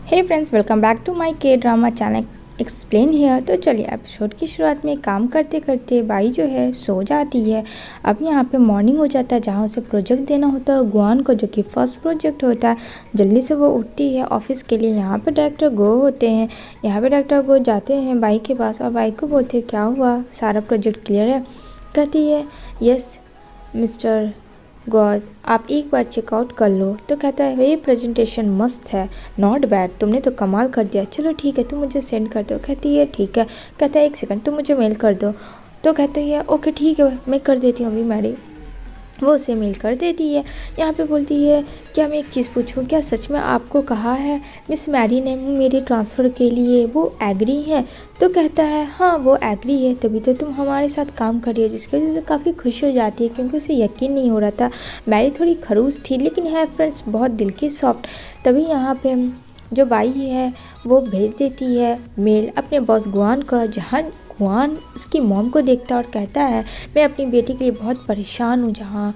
Hey friends, welcome back to my K drama channel explain here. तो चलिए episode की शुरुआत में काम करते करते बाई जो है सो जाती है। अब यहाँ पे मॉर्निंग हो जाता है जहाँ उसे प्रोजेक्ट देना होता है गुआन को, जो कि फर्स्ट प्रोजेक्ट होता है। जल्दी से वो उठती है ऑफिस के लिए। यहाँ पे डायरेक्टर गो होते हैं। यहाँ पे डायरेक्टर गो जाते हैं बाई के पास और बाई को बोलते हैं क्या हुआ, सारा प्रोजेक्ट क्लियर है। कहती है यस मिस्टर गॉड, आप एक बार चेकआउट कर लो। तो कहता है ये प्रेजेंटेशन मस्त है, नॉट बैड, तुमने तो कमाल कर दिया। चलो ठीक है, तुम मुझे सेंड कर दो। कहती है ठीक है। कहता है एक सेकंड, तुम मुझे मेल कर दो। तो कहती है ओके ठीक है, मैं कर देती हूँ अभी मैडी। वो उसे मेल कर देती है। यहाँ पे बोलती है क्या मैं एक चीज़ पूछूं, क्या सच में आपको कहा है मिस मैडी ने मेरे ट्रांसफ़र के लिए वो एग्री है? तो कहता है हाँ वो एग्री है, तभी तो तुम हमारे साथ काम कर रही हो। जिसकी वजह से काफ़ी खुश हो जाती है क्योंकि उसे यकीन नहीं हो रहा था। मैडी थोड़ी खड़ूस थी लेकिन है फ्रेंड्स बहुत दिल की सॉफ्ट। तभी यहाँ पे जो बाई है वो भेज देती है मेल अपने बॉस गुआन का, जहाँ गुआन उसकी मॉम को देखता है और कहता है मैं अपनी बेटी के लिए बहुत परेशान हूँ। जहाँ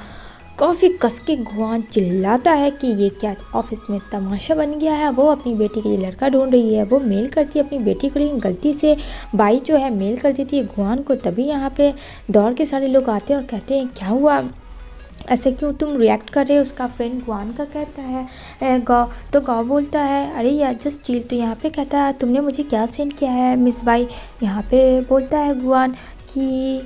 काफ़ी कस के गुआन चिल्लाता है कि ये क्या ऑफिस में तमाशा बन गया है। वो अपनी बेटी के लिए लड़का ढूंढ रही है। वो मेल करती है अपनी बेटी को, लेकिन गलती से बाई जो है मेल कर देती है गुआन को। तभी यहाँ पे दौड़ के सारे लोग आते हैं और कहते हैं क्या हुआ, ऐसे क्यों तुम रिएक्ट कर रहे हो। उसका फ्रेंड गुआन का कहता है गौ, तो गौ बोलता है अरे यार जस्ट चिल। तो यहाँ पे कहता है तुमने मुझे क्या सेंड किया है मिस बाई। यहाँ पे बोलता है गुआन कि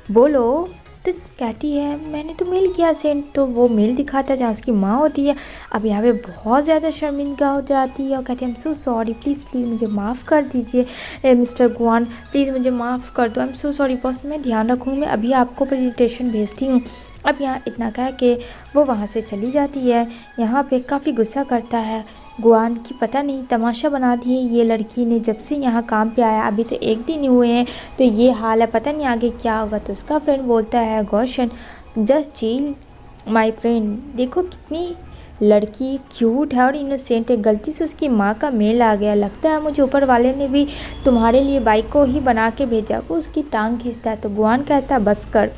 बोलो। तो कहती है मैंने तो मेल किया सेंड। तो वो मेल दिखाता है जहाँ उसकी माँ होती है। अब यहाँ पे बहुत ज़्यादा शर्मिंदा हो जाती है और कहती है I am so sorry, please please मुझे माफ़ कर दीजिए मिस्टर गुआन, प्लीज़ मुझे माफ़ कर दो, आई एम सो सॉरी बॉस, मैं ध्यान रखूँगी, मैं अभी आपको प्रेजेंटेशन भेजती हूँ। अब यहाँ इतना कह के वो वहाँ से चली जाती है। यहाँ पे काफ़ी गुस्सा करता है गुआन की, पता नहीं तमाशा बना दिए ये लड़की ने जब से यहाँ काम पे आया, अभी तो एक दिन हुए हैं तो ये हाल है, पता नहीं आगे क्या होगा। तो उसका फ्रेंड बोलता है Gaussian just chill my friend, देखो कितनी लड़की क्यूट है और इनोसेंट है, गलती से उसकी माँ का मेल आ गया, लगता है मुझे ऊपर वाले ने भी तुम्हारे लिए बाइक को ही बना के भेजा। वो उसकी टांग खींचता है। तो गुआन कहता है बस कर,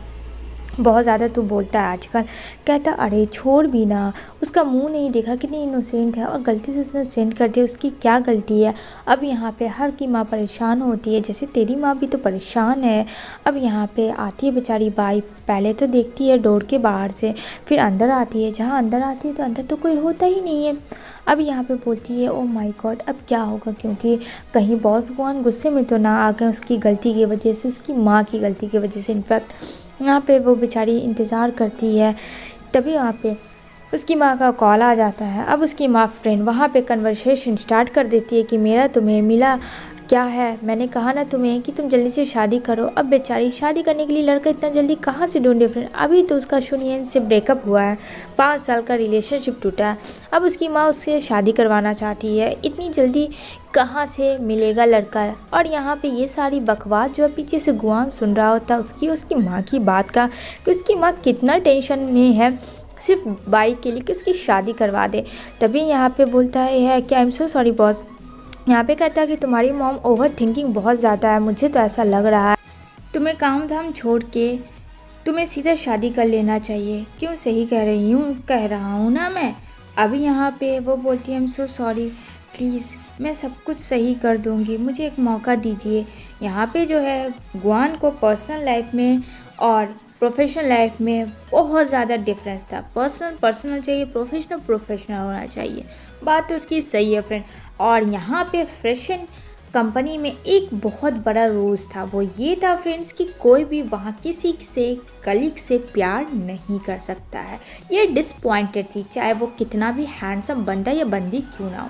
बहुत ज़्यादा तू बोलता है आजकल। कहता अरे छोड़ भी ना, उसका मुंह नहीं देखा कितनी इनोसेंट है और गलती से उसने सेंड कर दिया, उसकी क्या गलती है। अब यहाँ पे हर की माँ परेशान होती है, जैसे तेरी माँ भी तो परेशान है। अब यहाँ पे आती है बेचारी बाई, पहले तो देखती है डोर के बाहर से, फिर अंदर आती है। जहाँ अंदर आती है तो अंदर तो कोई होता ही नहीं है। अब यहाँ पे बोलती है ओ माय गॉड अब क्या होगा, क्योंकि कहीं बॉस गुआन गुस्से में तो ना आ गए उसकी गलती की वजह से, उसकी माँ की गलती की वजह से। इनफैक्ट यहाँ पे वो बेचारी इंतज़ार करती है। तभी वहाँ पे उसकी माँ का कॉल आ जाता है। अब उसकी माँ फ्रेंड वहाँ पे कन्वर्सेशन स्टार्ट कर देती है कि मेरा तुम्हें मिला क्या है, मैंने कहा ना तुम्हें कि तुम जल्दी से शादी करो। अब बेचारी शादी करने के लिए लड़का इतना जल्दी कहाँ से ढूंढे फ्रेंड, अभी तो उसका शुनियन से ब्रेकअप हुआ है, 5 साल का रिलेशनशिप टूटा है। अब उसकी माँ उससे शादी करवाना चाहती है, इतनी जल्दी कहाँ से मिलेगा लड़का। और यहाँ पे ये सारी बकवास जो है पीछे से गुआन सुन रहा होता है उसकी माँ की बात का, कि उसकी माँ कितना टेंशन में है सिर्फ बाई के लिए कि उसकी शादी करवा दे। तभी यहाँ पे बोलता है कि आई एम सो सॉरी बॉस। यहाँ पे कहता है कि तुम्हारी मॉम ओवर थिंकिंग बहुत ज़्यादा है, मुझे तो ऐसा लग रहा है तुम्हें काम धाम छोड़ के तुम्हें सीधा शादी कर लेना चाहिए। क्यों, सही कह रहा हूँ ना मैं। अभी यहाँ पे वो बोलती है I am so sorry, please मैं सब कुछ सही कर दूँगी, मुझे एक मौका दीजिए। यहाँ पे जो है गुआन को पर्सनल लाइफ में और प्रोफेशनल लाइफ में बहुत ज़्यादा डिफरेंस था। पर्सनल चाहिए, प्रोफेशनल होना चाहिए। बात तो उसकी सही है फ्रेंड। और यहाँ पे फैशन कंपनी में एक बहुत बड़ा रूल्स था, वो ये था फ्रेंड्स कि कोई भी वहाँ किसी से कलीग से प्यार नहीं कर सकता है। ये डिसपॉइंटेड थी, चाहे वो कितना भी हैंडसम बंदा या बंदी क्यों ना हो।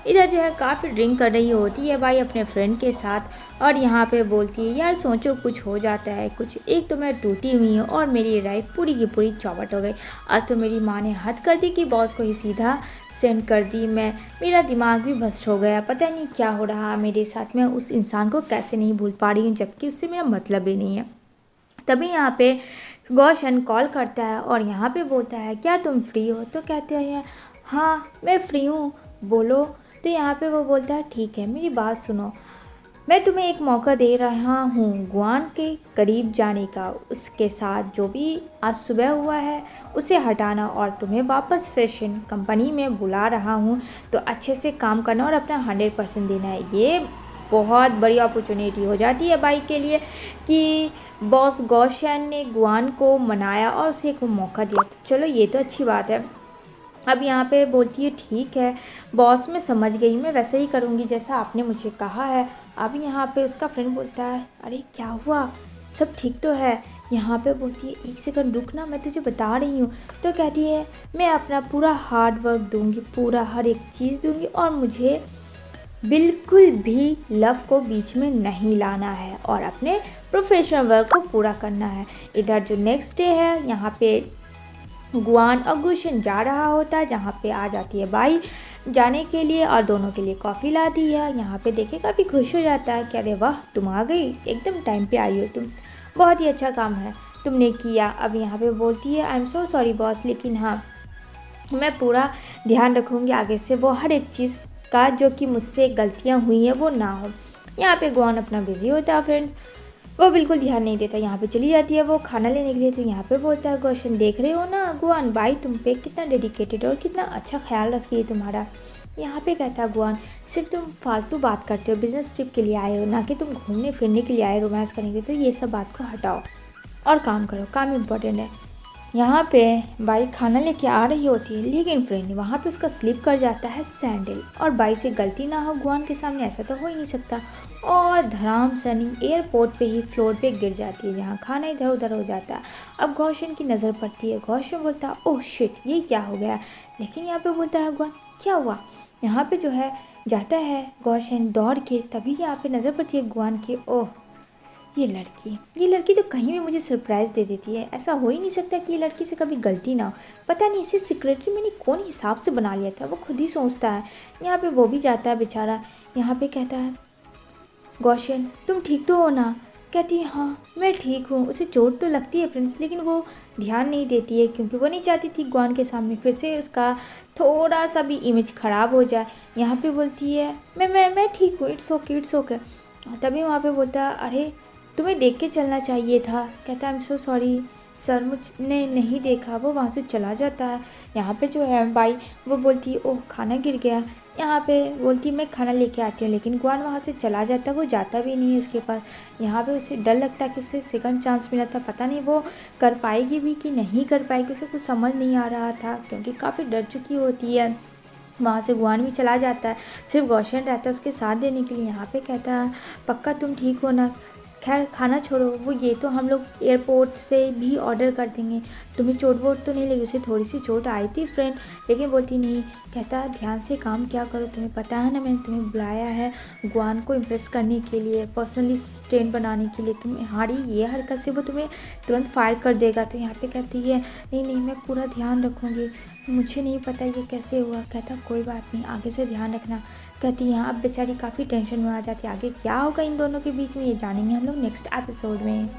इधर जो है काफ़ी ड्रिंक कर रही होती है भाई अपने फ्रेंड के साथ और यहाँ पे बोलती है यार सोचो कुछ हो जाता है कुछ, एक तो मैं टूटी हुई हूँ और मेरी लाइफ पूरी की पूरी चौपट हो गई। आज तो मेरी माँ ने हद कर दी कि बॉस को ही सीधा सेंड कर दी, मेरा दिमाग भी भ्रष्ट हो गया, पता नहीं क्या हो रहा मेरे साथ, मैं उस इंसान को कैसे नहीं भूल पा रही हूँ जबकि उससे मेरा मतलब ही नहीं है। तभी यहाँ पे गौशन कॉल करता है और यहाँ पे बोलता है क्या तुम फ्री हो। तो कहते हैं हाँ मैं फ्री हूँ, बोलो। तो यहाँ पे वो बोलता है ठीक है मेरी बात सुनो, मैं तुम्हें एक मौका दे रहा हूँ गुआन के करीब जाने का, उसके साथ जो भी आज सुबह हुआ है उसे हटाना और तुम्हें वापस फ्रेशन कंपनी में बुला रहा हूँ, तो अच्छे से काम करना और अपना 100% देना है। ये बहुत बड़ी अपॉर्चुनिटी हो जाती है बाई के लिए कि बॉस गौशन ने गुआन को मनाया और उसे एक मौका दिया, तो चलो ये तो अच्छी बात है। अब यहाँ पे बोलती है ठीक है बॉस, मैं समझ गई, मैं वैसे ही करूँगी जैसा आपने मुझे कहा है। अब यहाँ पे उसका फ्रेंड बोलता है अरे क्या हुआ, सब ठीक तो है। यहाँ पे बोलती है एक सेकंड रुकना, मैं तुझे बता रही हूँ। तो कहती है मैं अपना पूरा हार्ड वर्क दूँगी, पूरा हर एक चीज़ दूँगी और मुझे बिल्कुल भी लव को बीच में नहीं लाना है और अपने प्रोफेशनल वर्क को पूरा करना है। इधर जो नेक्स्ट डे है यहाँ पे गुआन और गुशन जा रहा होता है, जहाँ पे आ जाती है बाई जाने के लिए और दोनों के लिए कॉफ़ी लाती है। यहाँ पे देखे काफ़ी खुश हो जाता है कि अरे वाह तुम आ गई, एकदम टाइम पे आई हो तुम, बहुत ही अच्छा काम है तुमने किया। अब यहाँ पे बोलती है I am so sorry boss, लेकिन हाँ मैं पूरा ध्यान रखूँगी आगे से वो हर एक चीज़ का जो कि मुझसे गलतियाँ हुई हैं वो ना हो। यहाँ पे गुआन अपना बिजी होता है फ्रेंड्स, वो बिल्कुल ध्यान नहीं देता। यहाँ पे चली जाती है वो खाना लेने के लिए, तो यहाँ पे बोलता है गौशन देख रहे हो ना गुआन बाई तुम पे कितना डेडिकेटेड और कितना अच्छा ख्याल रख रही है तुम्हारा। यहाँ पे कहता है गुआन सिर्फ तुम फालतू बात करते हो, बिजनेस ट्रिप के लिए आए हो ना कि तुम घूमने फिरने के लिए आए रोमांस करने के लिए, तो ये सब बात को हटाओ और काम करो, काम इम्पोर्टेंट है। यहाँ पे बाई खाना लेके आ रही होती है लेकिन फ्रेंड वहाँ पे उसका स्लिप कर जाता है सैंडल, और बाई से गलती ना हो गुआन के सामने, ऐसा तो हो ही नहीं सकता, और धड़ाम सनी एयरपोर्ट पे ही फ्लोर पे गिर जाती है जहाँ खाना इधर उधर हो जाता है। अब गौशन की नज़र पड़ती है, गौशन बोलता है ओह शिट ये क्या हो गया, लेकिन यहाँ पे बोलता है गुआन क्या हुआ। यहाँ पे जो है जाता है गौशन दौड़ के, तभी यहाँ पे नज़र पड़ती है गुआन की, ओह ये लड़की तो कहीं भी मुझे सरप्राइज़ दे देती है, ऐसा हो ही नहीं सकता कि ये लड़की से कभी गलती ना हो, पता नहीं इसे सिक्रेटरी मैंने कौन हिसाब से बना लिया था, वो खुद ही सोचता है। यहाँ पे वो भी जाता है बेचारा, यहाँ पे कहता है गौशन तुम ठीक तो हो ना, कहती है हाँ मैं ठीक हूँ। उसे चोट तो लगती है फ्रेंड्स, लेकिन वो ध्यान नहीं देती है क्योंकि वो नहीं चाहती थी गुआन के सामने फिर से उसका थोड़ा सा भी इमेज ख़राब हो जाए। यहाँ पे बोलती है मैं ठीक हूँ, इट्स ओके। तभी वहाँ पे बोलता है अरे तुम्हें देख के चलना चाहिए था, कहता है I am so sorry sir मुझने नहीं देखा। वो वहाँ से चला जाता है। यहाँ पे जो है बाई वो बोलती है ओह खाना गिर गया, यहाँ पे बोलती मैं खाना लेके आती हूँ, लेकिन गुआन वहाँ से चला जाता, वो जाता भी नहीं है उसके पास। यहाँ पे उसे डर लगता है कि उसे सेकंड चांस मिला था, पता नहीं वो कर पाएगी भी कि नहीं कर पाएगी, उसे कुछ समझ नहीं आ रहा था क्योंकि काफ़ी डर चुकी होती है। वहाँ से गुआन भी चला जाता है, सिर्फ गौशन रहता है उसके साथ देने के लिए। यहाँ पे कहता है पक्का तुम ठीक हो ना, खैर खाना छोड़ो, वो ये तो हम लोग एयरपोर्ट से भी ऑर्डर कर देंगे, तुम्हें चोट वोट तो नहीं लगी। उसे थोड़ी सी चोट आई थी फ्रेंड, लेकिन बोलती नहीं, कहता ध्यान से काम क्या करो, तुम्हें पता है ना मैंने तुम्हें बुलाया है गुआन को इम्प्रेस करने के लिए, पर्सनली स्ट्रेन बनाने के लिए, तुम्हारी ये हरकत से वो तुम्हें तुरंत फायर कर देगा। तो यहाँ पे कहती है नहीं मैं पूरा ध्यान रखूँगी, मुझे नहीं पता ये कैसे हुआ। कहता कोई बात नहीं आगे से ध्यान रखना। कहती है अब बेचारी काफ़ी टेंशन में आ जाती है, आगे क्या होगा इन दोनों के बीच में ये जानेंगे हम लोग नेक्स्ट एपिसोड में।